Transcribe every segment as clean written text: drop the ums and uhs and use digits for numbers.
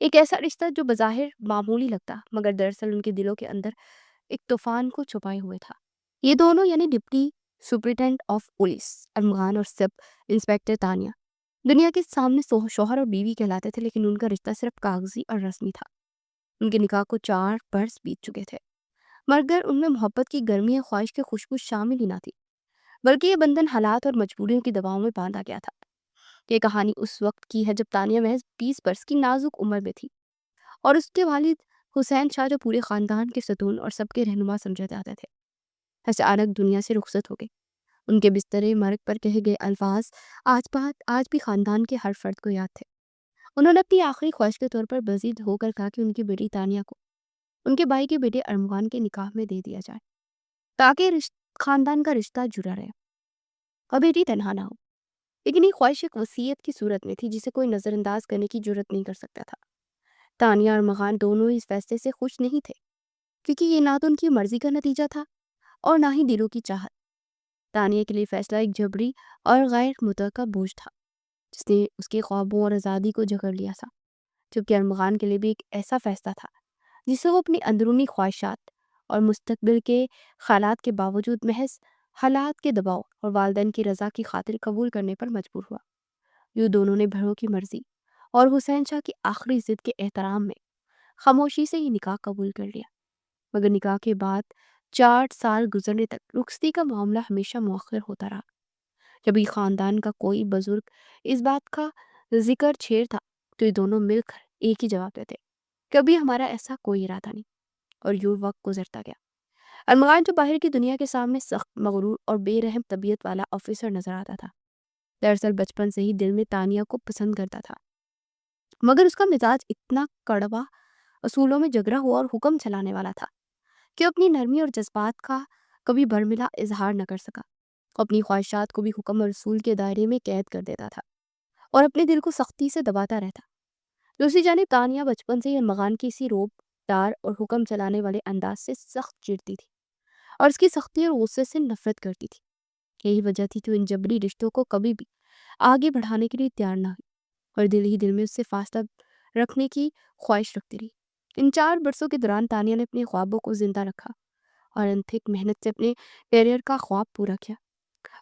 ایک ایسا رشتہ جو بظاہر معمولی لگتا مگر دراصل ان کے دلوں کے اندر ایک طوفان کو چھپائے ہوئے تھا۔ یہ دونوں یعنی deputy superintendent of police Armaghan اور سب انسپیکٹر تانیہ دنیا کے سامنے شوہر اور بیوی کہلاتے تھے، لیکن ان کا رشتہ صرف کاغذی اور رسمی تھا۔ ان کے نکاح کو 4 برس بیت چکے تھے، مگر ان میں محبت کی گرمی یا خواہش کی خوشبو شامل ہی نہ تھی، بلکہ یہ بندھن حالات اور مجبوریوں کی دباؤ میں باندھا گیا تھا۔ یہ کہانی اس وقت کی ہے جب تانیہ محض 20 برس کی نازک عمر میں تھی اور اس کے والد حسین شاہ جو پورے خاندان کے ستون اور سب کے رہنما سمجھے جاتے تھے، اچانک دنیا سے رخصت ہو گئے۔ ان کے بسترے مرگ پر کہے گئے الفاظ آج بھی خاندان کے ہر فرد کو یاد تھے۔ انہوں نے اپنی آخری خواہش کے طور پر بزید ہو کر کہا کہ ان کی بیٹی تانیہ کو ان کے بھائی کے بیٹے ارمغان کے نکاح میں دے دیا جائے تاکہ خاندان کا رشتہ جڑا رہے اور بیٹی تنہا نہ ہو۔ لیکن یہ خواہش ایک وصیت کی صورت میں تھی جسے کوئی نظر انداز کرنے کی جرت نہیں کر سکتا تھا۔ تانیہ اور ارمغان دونوں اس فیصلے سے خوش نہیں تھے، کیونکہ یہ نہ تو ان کی مرضی کا نتیجہ تھا اور نہ ہی دلوں کی چاہت۔ تانیہ کے لیے فیصلہ ایک جبری اور غیر متوقع بوجھ تھا جس نے اس کے خوابوں اور آزادی کو جکڑ لیا تھا، جبکہ ارمغان کے لیے بھی ایک ایسا فیصلہ تھا جسے وہ اپنی اندرونی خواہشات اور مستقبل کے خیالات کے باوجود محض حالات کے دباؤ اور والدین کی رضا کی خاطر قبول کرنے پر مجبور ہوا۔ یہ دونوں نے بڑوں کی مرضی اور حسین شاہ کی آخری ضد کے احترام میں خاموشی سے یہ نکاح قبول کر لیا، مگر نکاح کے بعد 4 سال گزرنے تک رخصتی کا معاملہ ہمیشہ مؤخر ہوتا رہا۔ جب یہ خاندان کا کوئی بزرگ اس بات کا ذکر چھیڑتا تو یہ دونوں مل کر ایک ہی جواب دیتے، کبھی ہمارا ایسا کوئی ارادہ نہیں، اور یوں وقت گزرتا گیا۔ ارمغان جو باہر کی دنیا کے سامنے سخت، مغرور اور بے رحم طبیعت والا آفیسر نظر آتا تھا، دراصل بچپن سے ہی دل میں تانیہ کو پسند کرتا تھا، مگر اس کا مزاج اتنا کڑوا، اصولوں میں جگرا ہوا اور حکم چلانے والا تھا کہ اپنی نرمی اور جذبات کا کبھی برملا اظہار نہ کر سکا۔ اپنی خواہشات کو بھی حکم اور رسول کے دائرے میں قید کر دیتا تھا اور اپنے دل کو سختی سے دباتا رہتا۔ دوسری جانب تانیہ بچپن سے ہی ارمغان کی اسی روب دار اور حکم چلانے والے انداز سے سخت چڑتی تھی اور اس کی سختی اور غصے سے نفرت کرتی تھی۔ یہی وجہ تھی کہ ان جبری رشتوں کو کبھی بھی آگے بڑھانے کے لیے تیار نہ ہوئی اور دل ہی دل میں اس سے فاصلہ رکھنے کی خواہش رکھتی رہی۔ ان 4 برسوں کے دوران تانیہ نے اپنے خوابوں کو زندہ رکھا اور انتھک محنت سے اپنے کیریئر کا خواب پورا کیا۔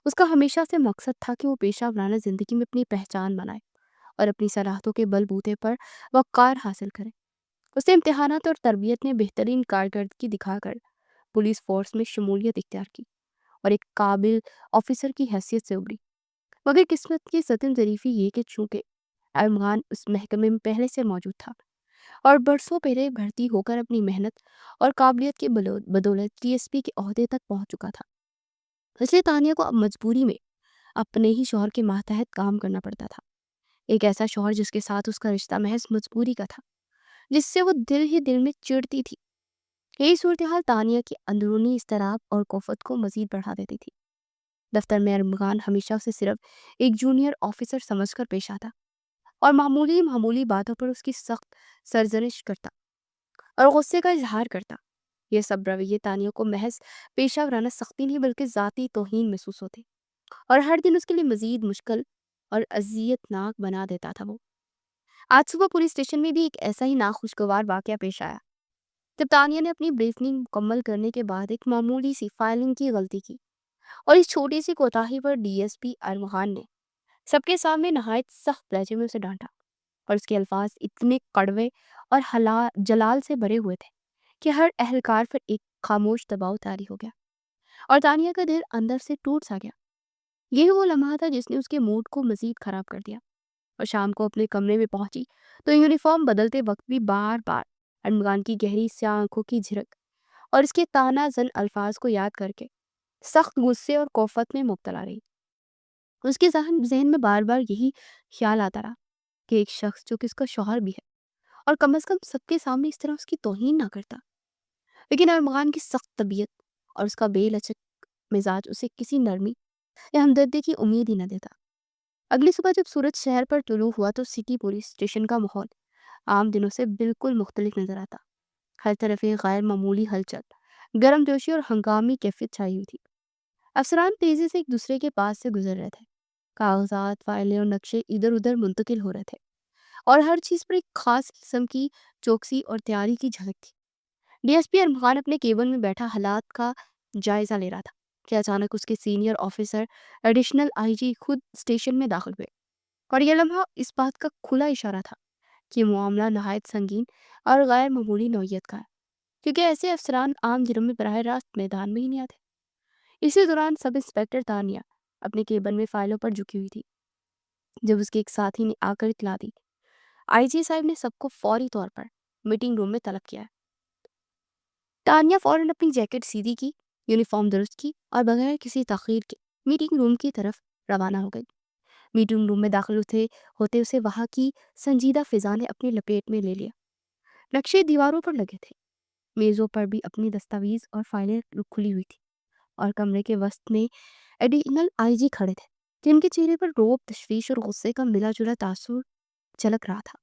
اس کا ہمیشہ سے مقصد تھا کہ وہ پیشہ ورانہ زندگی میں اپنی پہچان بنائے اور اپنی صلاحیتوں کے بل بوتے پر وقار حاصل کرے۔ اس نے امتحانات اور تربیت میں بہترین کارکردگی دکھا کر پولیس فورس میں شمولیت اختیار کی اور ایک قابل آفیسر کی حیثیت سے ابھری۔ مگر قسمت کی ستم ظریفی یہ کہ چونکہ ارمغان اس محکمے میں پہلے سے موجود تھا اور برسوں پہلے بھرتی ہو کر اپنی محنت اور قابلیت کی بدولت ٹی ایس پی کے عہدے تک پہنچ چکا تھا، اس لیے تانیہ کو اب مجبوری میں اپنے ہی شوہر کے ماتحت کام کرنا پڑتا تھا، ایک ایسا شوہر جس کے ساتھ اس کا رشتہ محض مجبوری کا تھا، جس سے وہ دل ہی دل میں چڑتی تھی۔ یہی صورتحال تانیہ کی اندرونی اضطراب اور کوفت کو مزید بڑھا دیتی تھی۔ دفتر میں ارمغان ہمیشہ اسے صرف ایک جونیئر آفیسر سمجھ کر پیش آتا اور معمولی باتوں پر اس کی سخت سرزنش کرتا اور غصے کا اظہار کرتا۔ یہ سب رویے تانیہ کو محض پیشہ ورانہ سختی نہیں بلکہ ذاتی توہین محسوس ہوتے اور ہر دن اس کے لیے مزید مشکل اور اذیت ناک بنا دیتا تھا۔ وہ آج صبح پولیس اسٹیشن میں بھی ایک ایسا ہی ناخوشگوار واقعہ پیش آیا جب تانیہ نے اپنی بریفنگ مکمل کرنے کے بعد ایک معمولی سی فائلنگ کی غلطی کی اور اس چھوٹی سی کوتاہی پر ڈی ایس پی ارمغان نے سب کے سامنے نہایت سخت لہجے میں اسے ڈانٹا اور اس کے الفاظ اتنے کڑوے اور جلال سے بھرے ہوئے تھے کہ ہر اہلکار پر ایک خاموش دباؤ طاری ہو گیا اور تانیہ کا دل اندر سے ٹوٹ سا گیا۔ یہ وہ لمحہ تھا جس نے اس کے موڈ کو مزید خراب کر دیا اور شام کو اپنے کمرے میں پہنچی تو یونیفارم بدلتے وقت بھی بار بار ارمغان کی گہری سیاہ آنکھوں کی جھرک اور اس کے تانا زن الفاظ کو یاد کر کے سخت غصے اور کوفت میں مبتلا رہی۔ اس کے ذہن میں بار بار یہی خیال آتا رہا کہ ایک شخص جو کہ اس کا شوہر بھی ہے اور کم از کم سب کے سامنے اس طرح اس کی توہین نہ کرتا، لیکن ارمغان کی سخت طبیعت اور اس کا بے لچک مزاج اسے کسی نرمی یا ہمدردی کی امید ہی نہ دیتا۔ اگلی صبح جب سورج شہر پر طلوع ہوا تو سٹی پولیس اسٹیشن کا ماحول عام دنوں سے بالکل مختلف نظر آتا۔ ہر طرف ایک غیر معمولی ہلچل، گرم جوشی اور ہنگامی کیفیت چھائی ہوئی تھی۔ افسران تیزی سے ایک دوسرے کے پاس سے گزر رہے تھے، کاغذات، فائلیں اور نقشے ادھر ادھر منتقل ہو رہے تھے اور ہر چیز پر ایک خاص قسم کی چوکسی اور تیاری کی جھلک تھی۔ ڈی ایس پی ارمغان اپنے کیبن میں بیٹھا حالات کا جائزہ لے رہا تھا کہ اچانک اس کے سینئر آفیسر ایڈیشنل آئی جی خود اسٹیشن میں داخل ہوئے، اور یہ لمحہ اس بات کا کھلا اشارہ تھا کہ معاملہ نہایت سنگین اور غیر معمولی نوعیت کا ہے، کیونکہ ایسے افسران عام دنوں میں براہ راست میدان میں ہی نہیں آتے۔ اسی دوران سب انسپکٹر تانیہ اپنے کیبن میں فائلوں پر جھکی ہوئی تھی جب اس کے ایک ساتھی نے آ کر اطلاع دی۔ آئی جی صاحب نے سب کو فوری طور پر میٹنگ روم میں طلب کیا ہے۔ تانیہ فوراً اپنی جیکٹ سیدھی کی، یونیفارم درست کی اور بغیر کسی تاخیر کے میٹنگ روم کی طرف روانہ ہو گئی۔ میٹنگ روم میں داخل ہوتے اسے وہاں کی سنجیدہ فضا نے اپنی لپیٹ میں لے لیا۔ نقشے دیواروں پر لگے تھے، میزوں پر بھی اپنی دستاویز اور فائلیں کھلی ہوئی تھی، اور کمرے کے وسط میں ایڈیشنل آئی جی کھڑے تھے جن کے چہرے پر روب، تشویش اور غصے کا ملا جلا تاثر جھلک رہا تھا۔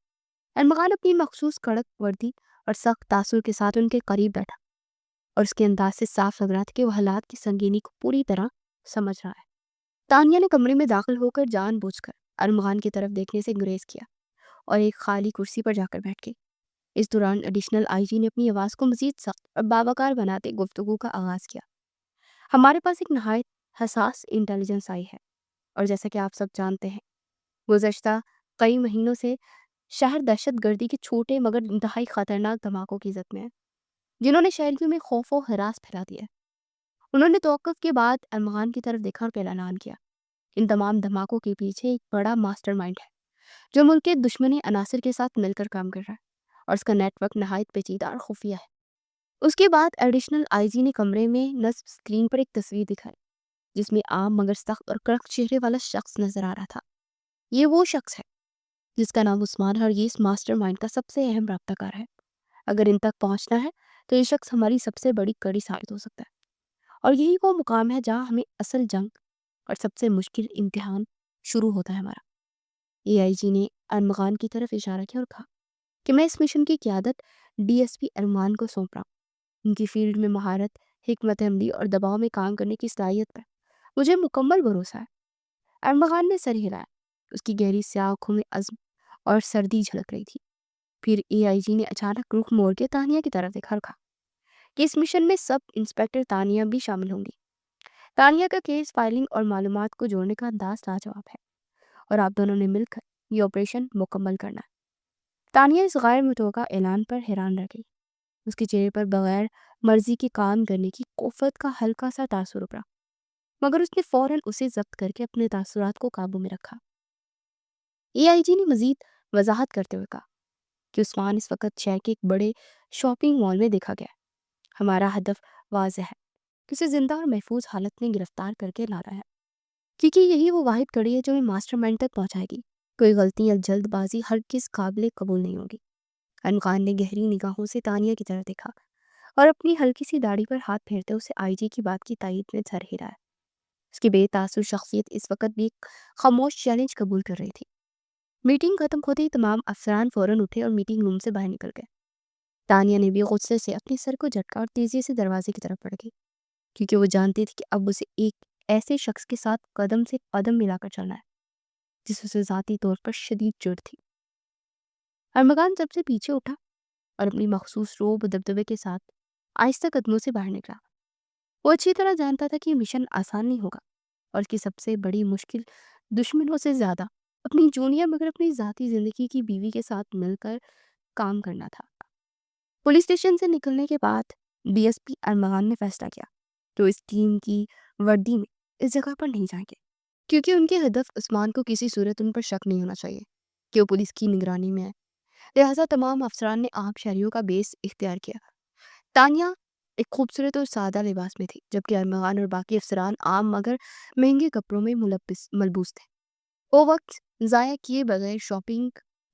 ارمغان اپنی مخصوص کڑک وردی اور سخت تاثر کے ساتھ ان کے قریب بیٹھا، اور اس کے انداز سے صاف لگ رہا تھا کہ وہ حالات کی سنگینی کو پوری طرح سمجھ رہا ہے۔ تانیہ نے کمرے میں داخل ہو کر جان بوجھ کر ارمغان کی طرف دیکھنے سے گریز کیا اور ایک خالی کرسی پر جا کر بیٹھ گئی۔ اس دوران ایڈیشنل آئی جی نے اپنی آواز کو مزید سخت اور باوقار بناتے گفتگو کا آغاز کیا۔ ہمارے پاس ایک نہایت حساس انٹیلیجنس آئی ہے، اور جیسا کہ آپ سب جانتے ہیں گزشتہ کئی مہینوں سے شہر دہشت گردی کے چھوٹے مگر انتہائی خطرناک دھماکوں کی زد میں ہے جنہوں نے شہریوں میں خوف و ہراس پھیلا دیا ہے۔ انہوں نے توقف کے بعد ارمغان کی طرف دیکھا اور پھر اعلان کیا، ان تمام دھماکوں کے پیچھے ایک بڑا ماسٹر مائنڈ ہے جو ملک کے دشمنی عناصر کے ساتھ مل کر کام کر رہا ہے، اور اس کا نیٹ ورک نہایت پیچیدہ اور خفیہ ہے۔ اس کے بعد ایڈیشنل آئی جی نے کمرے میں نصب اسکرین پر ایک تصویر دکھائی جس میں عام مگر سخت اور کڑک چہرے والا شخص نظر آ رہا تھا۔ یہ وہ شخص ہے جس کا نام عثمان ہرگیز ماسٹر مائنڈ کا سب سے اہم رابطہ کار ہے۔ اگر ان تک پہنچنا ہے تو یہ شخص ہماری سب سے بڑی کڑی ثابت ہو سکتا ہے، اور یہی وہ مقام ہے جہاں ہمیں اصل جنگ اور سب سے مشکل امتحان شروع ہوتا ہے ہمارا۔ اے آئی جی نے ارمغان کی طرف اشارہ کیا اور کہا کہ میں اس مشن کی قیادت ڈی ایس پی ارمان کو سونپ رہا ہوں۔ ان کی فیلڈ میں مہارت، حکمت عملی اور دباؤ میں کام کرنے کی صلاحیت پر مجھے مکمل بھروسہ ہے۔ ارمغان نے سر ہلایا، اس کی گہری سیاہ آنکھوں میں عزم اور سردی جھلک رہی تھی۔ پھر اے آئی جی نے اچانک رخ موڑ کے تانیہ کی طرف دیکھا اور کہا کہ اس مشن میں سب انسپکٹر تانیہ بھی شامل ہوں گی۔ تانیہ کا کیس فائلنگ اور معلومات کو جوڑنے کا انداز لاجواب ہے، اور آپ دونوں نے مل کر یہ آپریشن مکمل کرنا ہے۔ تانیہ اس غیر متوقع اعلان پر حیران رہ گئی۔ اس کے چہرے پر بغیر مرضی کے کام کرنے کی قوت کا ہلکا سا تاثر ابھرا، مگر اس نے فوراً اسے ضبط کر کے اپنے تاثرات کو قابو میں رکھا۔ اے آئی جی نے مزید وضاحت کرتے ہوئے کہا کہ عثمان اس وقت شہر کے ایک بڑے شاپنگ مال میں دیکھا گیا ہے۔ ہمارا ہدف واضح ہے کہ اسے زندہ اور محفوظ حالت میں گرفتار کر کے لانا ہے، کیونکہ یہی وہ واحد کڑی ہے جو ہمیں ماسٹر مائنڈ تک پہنچائے گی۔ کوئی غلطی یا جلد بازی ہرگز قابل قبول نہیں ہوگی۔ ارمغان نے گہری نگاہوں سے تانیہ کی طرف دیکھا اور اپنی ہلکی سی داڑھی پر ہاتھ پھیرتے اسے آئی جی کی بات کی تائید میں سر ہلایا۔ اس کی بے تاثر شخصیت اس وقت بھی ایک خاموش چیلنج قبول کر رہی تھی۔ میٹنگ ختم ہوتے ہی تمام افسران فوراً اٹھے اور میٹنگ روم سے باہر نکل گئے۔ تانیہ نے بھی غصے سے اپنے سر کو جھٹکا اور تیزی سے دروازے کی طرف بڑھ گئی، کیونکہ وہ جانتی تھی کہ اب اسے ایک ایسے شخص کے ساتھ قدم سے قدم ملا کر چلنا ہے جس سے ذاتی طور پر شدید جڑ تھی۔ ارمغان سب سے پیچھے اٹھا اور اپنی مخصوص روب و دبدبے کے ساتھ آہستہ قدموں سے باہر نکلا۔ وہ اچھی طرح جانتا تھا کہ یہ مشن آسان نہیں ہوگا، اور اس کی سب سے بڑی مشکل دشمنوں سے زیادہ اپنی جونیئر مگر اپنی ذاتی زندگی کی بیوی کے ساتھ مل کر کام کرنا تھا۔ پولیس اسٹیشن سے نکلنے کے بعد ڈی ایس پی ارمغان نے فیصلہ کیا کہ وہ اس ٹیم کی وردی میں اس جگہ پر نہیں جائیں گے، کیونکہ ان کے ہدف عثمان کو کسی صورت ان پر شک نہیں ہونا چاہیے کہ وہ پولیس کی نگرانی میں ہے۔ لہٰذا تمام افسران نے عام شہریوں کا بیس اختیار کیا۔ تانیہ ایک خوبصورت اور سادہ لباس میں تھی، جبکہ ارمغان اور باقی افسران عام مگر مہنگے کپڑوں میں ملبوس تھے۔ وہ وقت ضائع کیے بغیر شاپنگ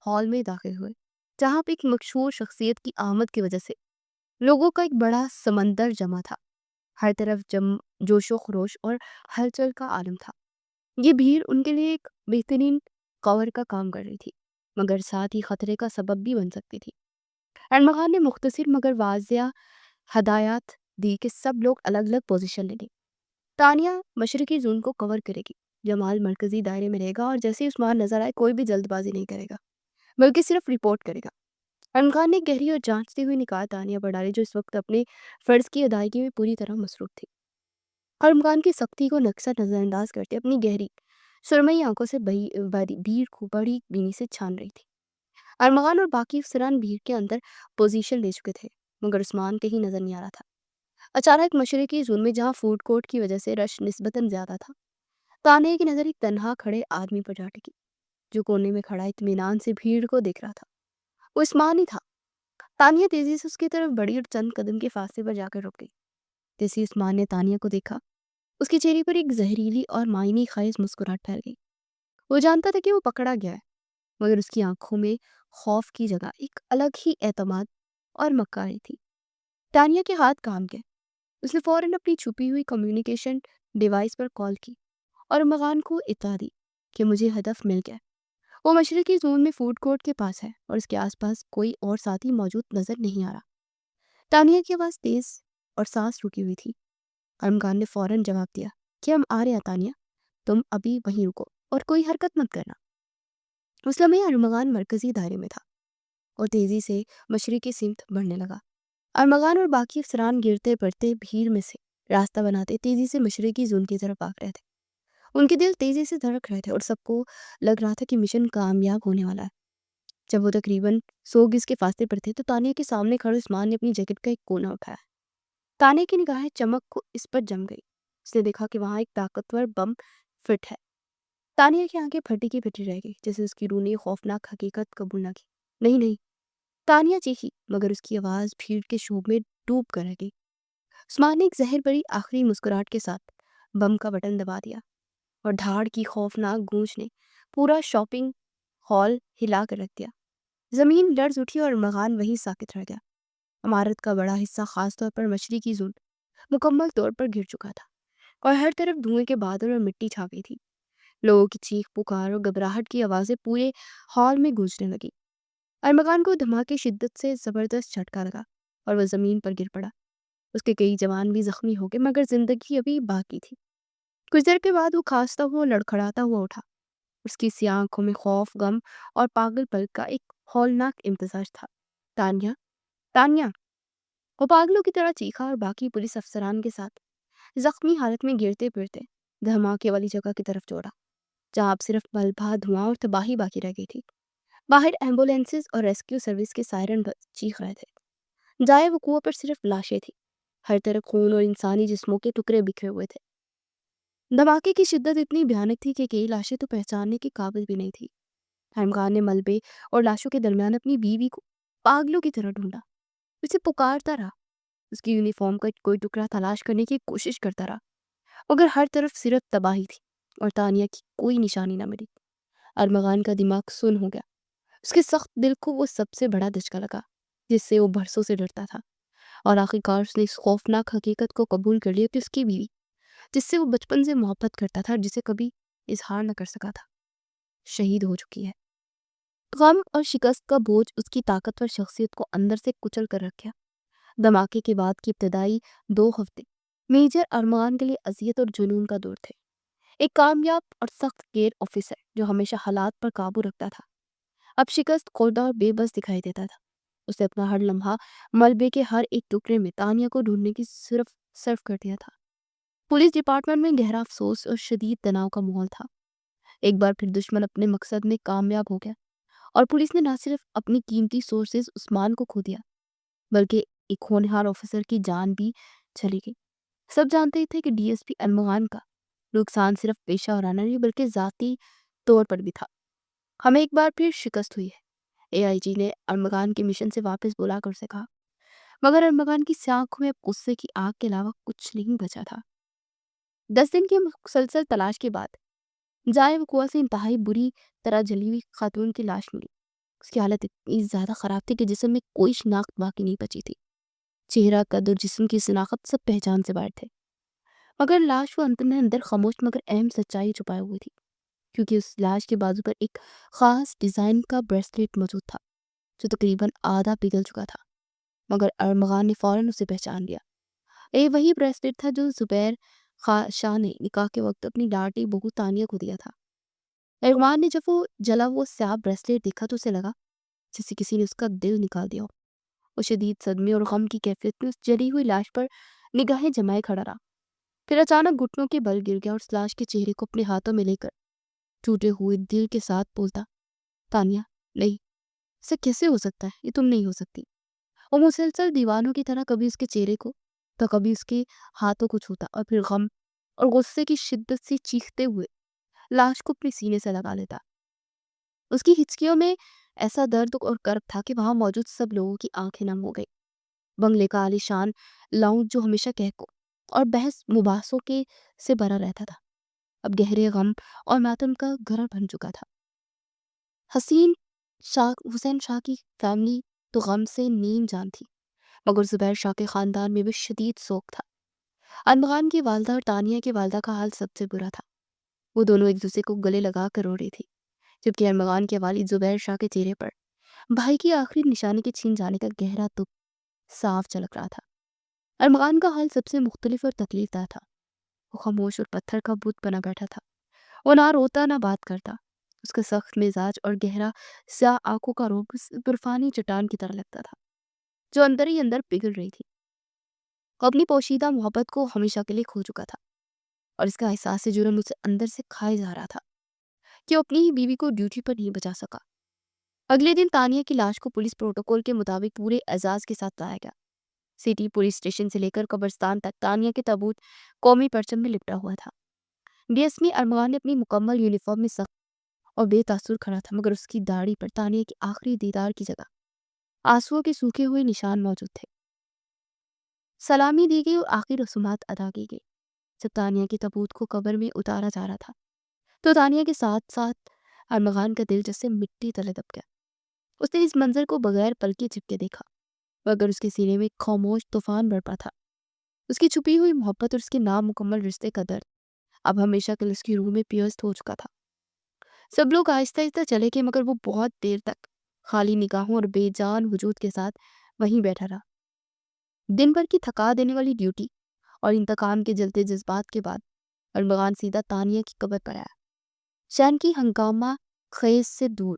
ہال میں داخل ہوئے، جہاں پہ ایک مشہور شخصیت کی آمد کی وجہ سے لوگوں کا ایک بڑا سمندر جمع تھا۔ ہر طرف جوش و خروش اور ہلچل کا عالم تھا۔ یہ بھیڑ ان کے لیے ایک بہترین کور کا کام کر رہی تھی، مگر ساتھ ہی خطرے کا سبب بھی بن سکتی تھی۔ ارمغان نے مختصر مگر واضح ہدایات دی کہ سب لوگ الگ الگ پوزیشن لے لیں۔ تانیہ مشرقی زون کو کور کرے گی، جمال مرکزی دائرے میں رہے گا، اور جیسے ہی عثمان نظر آئے کوئی بھی جلد بازی نہیں کرے گا۔ بلکہ صرف رپورٹ کرے گا۔ ارمغان نے گہری اور جانچتی ہوئی نگاہ تانیہ پر ڈالی، جو اس وقت اپنے فرض کی ادائیگی میں پوری طرح مصروف تھی۔ ارمغان کی سختی کو نقصہ نظر انداز کرتے اپنی گہری سرمئی آنکھوں سے بھیڑ کو بڑی بینی سے چھان رہی تھی۔ ارمغان اور باقی افسران بھیڑ کے اندر پوزیشن لے چکے تھے، مگر عثمان کہیں نظر نہیں آ رہا تھا۔ اچانک مشرقی زون میں جہاں فوڈ کورٹ کی وجہ سے رش نسبتاً زیادہ تھا، تانیہ کی نظر ایک تنہا کھڑے آدمی پر جا ٹکی، جو کونے میں کھڑا اطمینان سے بھیڑ کو دیکھ رہا تھا۔ وہ عثمان ہی تھا۔ تانیہ تیزی سے اس کی طرف بڑھی اور چند قدم کے فاصلے پر جا کر رک گئی۔ جیسے عثمان نے تانیہ کو دیکھا، اس کے چہرے پر ایک زہریلی اور معنی خیز مسکراہٹ پھیل گئی۔ وہ جانتا تھا کہ وہ پکڑا گیا ہے، مگر اس کی آنکھوں میں خوف کی جگہ ایک الگ ہی اعتماد اور مکاری تھی۔ تانیہ کے ہاتھ کام گئے۔ اس نے فوراً اپنی چھپی ہوئی کمیونیکیشن ڈیوائس پر کال کی اور ارمغان کو اطلاع دی کہ مجھے ہدف مل گیا۔ وہ مشرقی زون میں فوڈ کورٹ کے پاس ہے اور اس کے آس پاس کوئی اور ساتھی موجود نظر نہیں آ رہا۔ تانیہ کی آواز تیز اور سانس رکی ہوئی تھی۔ ارمغان نے فوراً جواب دیا کہ ہم آ رہے ہیں تانیہ، تم ابھی وہیں رکو اور کوئی حرکت مت کرنا۔ اس لمحے ارمغان مرکزی دائرے میں تھا اور تیزی سے مشرق کی سمت بڑھنے لگا۔ ارمغان اور باقی افسران گرتے پڑتے بھیڑ میں سے راستہ بناتے تیزی سے مشرقی زون کی طرف بھاگ رہے تھے۔ ان کے دل تیزی سے دھڑک رہے تھے اور سب کو لگ رہا تھا کہ مشن کامیاب ہونے والا ہے۔ جب وہ تقریباً 100 گز کے فاصلے پر تھے تو تانیہ کے سامنے کھڑے عثمان نے اپنی جیکٹ کا ایک کونا اٹھایا۔ تانیہ کی نگاہیں چمک کو اس پر جم گئی۔ اس نے دیکھا کہ وہاں ایک طاقتور بم فٹ ہے۔ تانیہ کی آنکھیں پھٹی کی پھٹی رہ گئی، جیسے اس کی روح نے خوفناک حقیقت قبول نہ کی۔ نہیں نہیں، تانیہ چیخی، مگر اس کی آواز بھیڑ کے شور میں ڈوب کر رہ گئی۔ عثمان نے ایک زہر بھری آخری مسکراہٹ کے ساتھ بم کا بٹن دبا دیا اور دھاڑ کی خوفناک گونج نے پورا شاپنگ ہال ہلا کر رکھ دیا۔ زمین لرز اٹھی اور ارمغان وہیں ساکت رہ گیا۔ عمارت کا بڑا حصہ، خاص طور پر مشرقی زون، مکمل طور پر گر چکا تھا اور ہر طرف دھوئیں کے بادل اور مٹی چھا گئی تھی۔ لوگوں کی چیخ پکار اور گھبراہٹ کی آوازیں پورے ہال میں گونجنے لگی۔ ارمغان کو دھماکے شدت سے زبردست جھٹکا لگا اور وہ زمین پر گر پڑا۔ اس کے کئی جوان بھی زخمی ہو گئے، مگر زندگی ابھی باقی تھی۔ کچھ دیر کے بعد وہ کھانستا ہوا لڑکھڑاتا ہوا اٹھا۔ اس کی سیاہ آنکھوں میں خوف، غم اور پاگل پن کا ایک ہولناک امتزاج تھا۔ تانیہ، تانیہ! وہ پاگلوں کی طرح چیخا اور باقی پولیس افسران کے ساتھ زخمی حالت میں گرتے پھرتے دھماکے والی جگہ کی طرف دوڑا، جہاں اب صرف ملبہ، دھواں اور تباہی باقی رہ گئی تھی۔ باہر ایمبولینسز اور ریسکیو سروس کے سائرن چیخ رہے تھے۔ جائے وقوع پر صرف لاشیں تھیں، ہر طرف خون اور انسانی جسموں کے ٹکڑے بکھرے ہوئے تھے۔ دھماکے کی شدت اتنی بھیانک تھی کہ کئی لاشیں تو پہچاننے کے قابل بھی نہیں تھی۔ ارمغان نے ملبے اور لاشوں کے درمیان اپنی بیوی کو پاگلوں کی طرح ڈھونڈا، اسے پکارتا رہا، اس کی یونیفارم کا کوئی ٹکڑا تلاش کرنے کی کوشش کرتا رہا، مگر ہر طرف صرف تباہی تھی اور تانیہ کی کوئی نشانی نہ ملی۔ ارمغان کا دماغ سن ہو گیا۔ اس کے سخت دل کو وہ سب سے بڑا دھچکا لگا جس سے وہ برسوں سے ڈرتا تھا، اور آخرکار اس نے اس خوفناک حقیقت کو قبول کر لیا کہ اس کی بیوی، جس سے وہ بچپن سے محبت کرتا تھا اور جسے کبھی اظہار نہ کر سکا تھا، شہید ہو چکی ہے۔ غم اور شکست کا بوجھ اس کی طاقتور شخصیت کو اندر سے کچل کر رکھا۔ دھماکے کے بعد کی ابتدائی 2 ہفتے میجر ارمغان کے لیے اذیت اور جنون کا دور تھے۔ ایک کامیاب اور سخت گیر آفیسر جو ہمیشہ حالات پر قابو رکھتا تھا، اب شکست خوردہ اور بے بس دکھائی دیتا تھا۔ اسے اپنا ہر لمحہ ملبے کے ہر ایک ٹکڑے میں تانیہ کو ڈھونڈنے کی صرف کر دیا تھا۔ پولیس ڈپارٹمنٹ میں گہرا افسوس اور شدید تناؤ کا ماحول تھا۔ ایک بار پھر دشمن اپنے مقصد میں کامیاب ہو گیا اور پولیس نے نہ صرف اپنی قیمتی سورسز عثمان کو کھو دیا، بلکہ ایک ہونہار آفیسر کی جان بھی چلی گئی۔ سب جانتے تھے کہ ڈی ایس پی ارمغان کا نقصان صرف پیشہ ورانہ نہیں بلکہ ذاتی طور پر بھی تھا۔ ہمیں ایک بار پھر شکست ہوئی ہے، اے آئی جی نے ارمغان کے مشن سے واپس بلا کر اسے کہا، مگر ارمغان کی سیاہ آنکھوں میں اب غصے کی آگ کے علاوہ کچھ نہیں بچا تھا۔ 10 دن کی مسلسل تلاش کے بعد جائے وقوع سے انتہائی بری طرح جلی ہوئی خاتون کی لاش ملی۔ اس کی حالت اتنی زیادہ خراب تھی کہ جسم میں کوئی شناخت باقی نہیں بچی تھی۔ چہرہ، قد اور جسم کی شناخت سب پہچان سے باہر تھے، مگر لاش وہ اندر خاموش مگر اہم سچائی چھپائے ہوئی تھی، کیونکہ اس لاش کے بازو پر ایک خاص ڈیزائن کا بریسلیٹ موجود تھا جو تقریباً آدھا پگھل چکا تھا، مگر ارمغان نے فوراً اسے پہچان لیا۔ یہ وہی بریسلیٹ تھا جو زبیر شاہ نے نکاح کے وقت اپنی لاڈلی بہو تانیہ کو دیا تھا۔ ارمغان نے جب وہ جلا سیاہ بریسلیٹ دیکھا تو اسے لگا جیسے کسی نے اس کا دل نکال دیا ہو۔ وہ شدید صدمے اور غم کی کیفیت میں اس جلی ہوئی لاش پر نگاہیں جمائے کھڑا رہا، پھر اچانک گھٹنوں کے بل گر گیا اور اس لاش کے چہرے کو اپنے ہاتھوں میں لے کر ٹوٹے ہوئے دل کے ساتھ بولتا، تانیہ، نہیں، ایسا کیسے ہو سکتا ہے؟ یہ تم نہیں ہو سکتی۔ وہ مسلسل دیوانوں کی طرح کبھی اس کے چہرے کو تو کبھی اس کے ہاتھوں کو چھوتا اور پھر غم اور غصے کی شدت سے چیختے ہوئے لاش کو اپنے سینے سے لگا لیتا۔ اس کی ہچکیوں میں ایسا درد اور کرب تھا کہ وہاں موجود سب لوگوں کی آنکھیں نم ہو گئی۔ بنگلے کا عالی شان لاؤنج جو ہمیشہ کہکو اور بحث مباحثوں کے سے بھرا رہتا تھا، اب گہرے غم اور ماتم کا گھر بن چکا تھا۔ حسین شاہ کی فیملی تو غم سے نیم جان تھی، مگر زبیر شاہ کے خاندان میں بھی شدید سوگ تھا۔ ارمغان کی والدہ اور تانیہ کی والدہ کا حال سب سے برا تھا۔ وہ دونوں ایک دوسرے کو گلے لگا کر رو رہی تھی، جبکہ ارمغان کے والد زبیر شاہ کے چہرے پر بھائی کی آخری نشانی کے چھین جانے کا گہرا دکھ صاف جھلک رہا تھا۔ ارمغان کا حال سب سے مختلف اور تکلیف دہ تھا۔ وہ خاموش اور پتھر کا بت بنا بیٹھا تھا۔ وہ نہ روتا نہ بات کرتا۔ اس کا سخت مزاج اور گہرا سیاہ آنکھوں کا رخ برفانی چٹان کی طرح لگتا تھا جو اندر ہی اندر پگھل رہی تھی۔ وہ اپنی پوشیدہ محبت کو ہمیشہ کے لیے کھو چکا تھا اور اس کا احساس جرم اسے اندر سے کھائے جا رہا تھا کہ وہ اپنی ہی بیوی کو ڈیوٹی پر نہیں بچا سکا۔ اگلے دن تانیہ کی لاش کو پولیس پروٹوکول کے مطابق پورے اعزاز کے ساتھ لایا گیا۔ سٹی پولیس اسٹیشن سے لے کر قبرستان تک تانیہ کے تابوت قومی پرچم میں لپٹا ہوا تھا۔ ڈی ایس پی ارمغان نے اپنی مکمل یونیفارم میں سخت اور بے تاثر کھڑا تھا، مگر اس کی داڑھی پر تانیہ کی آخری دیدار کی جگہ آنسوؤں کے سوکھے ہوئے نشان موجود تھے۔ سلامی دی گئی اور آخری رسومات ادا کی گئی۔ جب تانیہ کے تابوت کو قبر میں اتارا جا رہا تھا تو تانیہ کے ساتھ ساتھ ارمغان کا دل جیسے مٹی تلے دب گیا۔ اس نے اس منظر کو بغیر پلکے جھپکے دیکھا، مگر اس کے سینے میں ایک خاموش طوفان برپا تھا۔ اس کی چھپی ہوئی محبت اور اس کے نامکمل رشتے کا درد اب ہمیشہ کے لیے اس کی روح میں پیوست ہو چکا تھا۔ سب لوگ آہستہ آہستہ چلے گئے، مگر وہ بہت دیر تک خالی نگاہوں اور بے جان وجود کے ساتھ وہیں بیٹھا رہا۔ دن بھر کی تھکا دینے والی ڈیوٹی اور انتقام کے جلتے جذبات کے بعد ارمغان سیدھا تانیہ کی قبر پر آیا۔ شہر کی ہنگامہ خیز سے دور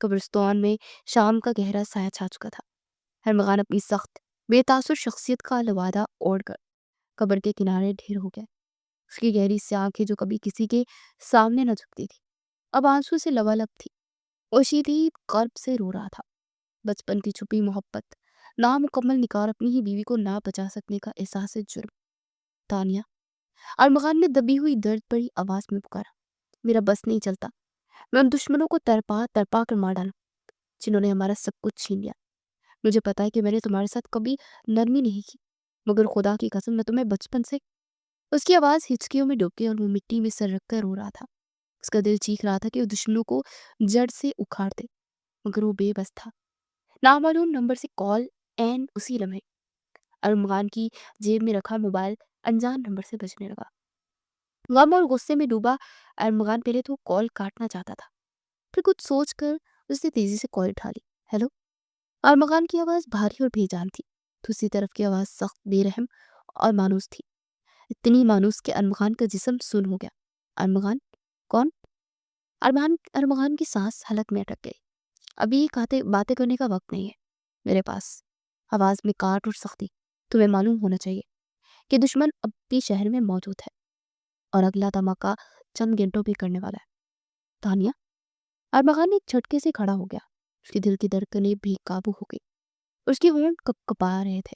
قبرستان میں شام کا گہرا سایہ چھا چکا تھا۔ ارمغان اپنی سخت بے تاثر شخصیت کا لوادہ اوڑھ کر قبر کے کنارے ڈھیر ہو گیا۔ اس کی گہری سی آنکھیں جو کبھی کسی کے سامنے نہ جھکتی تھی اب آنسو سے لبالب تھی۔ وہ شدید قلب سے رو رہا تھا۔ بچپن کی چھپی محبت، نامکمل نکار، اپنی ہی بیوی کو نہ بچا سکنے کا احساس جرم۔ تانیہ، ارمغان نے دبی ہوئی درد بھری آواز میں پکارا، میرا بس نہیں چلتا، میں ان دشمنوں کو تڑپا تڑپا کر مار ڈالوں جنہوں نے ہمارا سب کچھ چھین لیا۔ مجھے پتا ہے کہ میں نے تمہارے ساتھ کبھی نرمی نہیں کی، مگر خدا کی قسم میں تمہیں بچپن سے۔ اس کی آواز ہچکیوں میں ڈوب گئی اور وہ مٹی میں سر رکھ کر رو رہا تھا۔ اس کا دل چیخ رہا تھا کہ وہ دشمنوں کو جڑ سے اکھاڑ دے، مگر وہ بے بس تھا۔ نامعلوم نمبر سے کال عین اسی لمحے ارمغان کی جیب میں رکھا موبائل انجان نمبر سے بجنے لگا۔ غم اور غصے میں ڈوبا ارمغان پہلے تو کال کاٹنا چاہتا تھا، پھر کچھ سوچ کر اس نے تیزی سے کال اٹھا لی۔ ہیلو؟ ارمغان کی آواز بھاری اور بے جان تھی۔ دوسری طرف کی آواز سخت بے رحم اور مانوس تھی، اتنی مانوس کہ ارمغان کا جسم سن ہو گیا۔ ارمغان؟ کون؟ ارمغان کی سانس حلق میں اٹک گئی۔ ابھی باتیں کرنے کا وقت نہیں ہے میرے پاس۔ آواز میں کاٹ اور سختی۔ تمہیں معلوم ہونا چاہیے کہ دشمن اب بھی شہر میں موجود ہے اور اگلا دھماکہ چند گھنٹوں بھی کرنے والا ہے۔ تانیہ؟ ارمغان ایک جھٹکے سے کھڑا ہو گیا۔ اس کے دل کی دھڑکنیں بھی قابو ہو گئی، اس کے ہونٹ کپ کپا رہے تھے۔